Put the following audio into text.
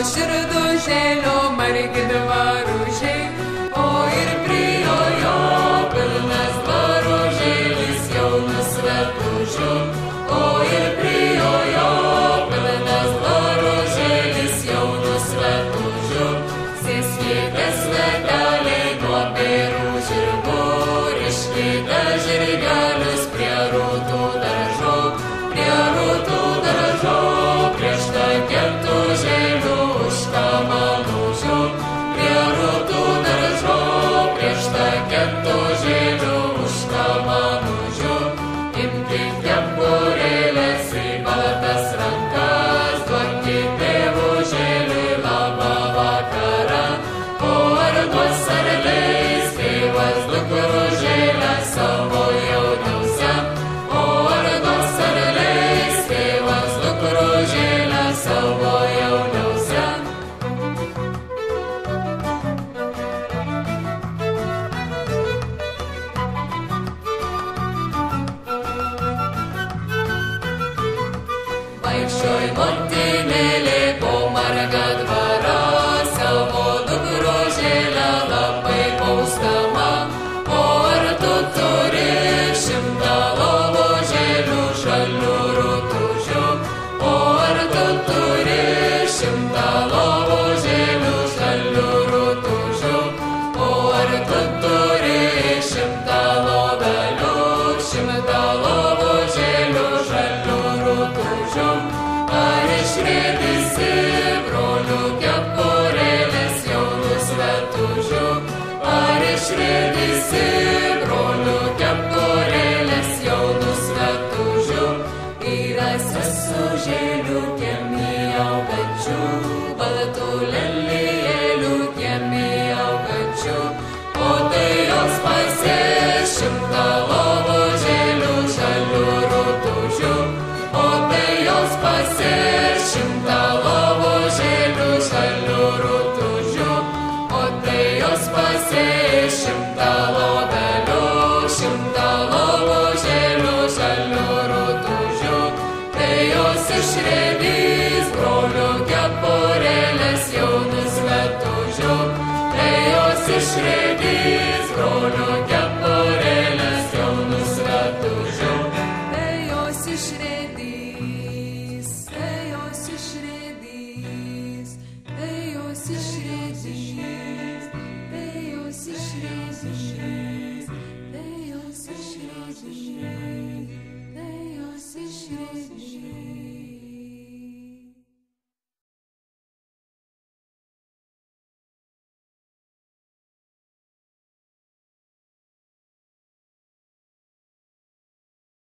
širdužėlio margi dvaružiai, o ir prie jo pilnas dvaružėlis jaunų svetužių, o ir prie jo pilnas dvaružėlis jaunų svetužių. Sėskite sveteliai nuo perų žirgų, riškite žirgelius prie rūtų daržo, prieš tą keptužėlių užkamanužių, prie rūtų daržo, prieš tą keptužėlių užkamanužių. Imkit kepurėlės į baltas rankas, duokit tėvužėliui labą vakarą, o ar duos ar leis tėvas dukružėlę savo jauniausiam, o ar duos ar leis tėvas dukružėlę savo jauniausiam. Vaikščioj motinėlė po margą dvarą, savo dukružėlę labai bausdama, o ar tu turi 100 lovužėlių žalių rūtužių, o ar tu turi 100 lovužėlių žalių rūtužių, o ar tu turi 100 lovelių, 100 lovužėlių žalių rūtužių. Ar išrėdysi brolių kepurėlės jaunų svetužių, ar išrėdysi brolių kepurėlės jaunų svetužių. Yra sesužėlių kiemį augančių, baltų lelijėlių kiemį augančių, o tai jos pasės 100 lovužėlių žalių rūtužių, o tai jos pasės 100 lovužėlių žalių rūtužių, o tai jos pasės 100 lovelių, 100 lovužėlių žalių rūtužių. Tai jos išrėdys brolių kepurėlės jaunų svetužių, tai jos išrėdys brolių kepurėlės jaunų svetužių. Tai jos išrėdys, tai jos išrėdys, tai jos išrėdys, tai jos išrėdys, tai jos išrėdys, tai jos išrėdys.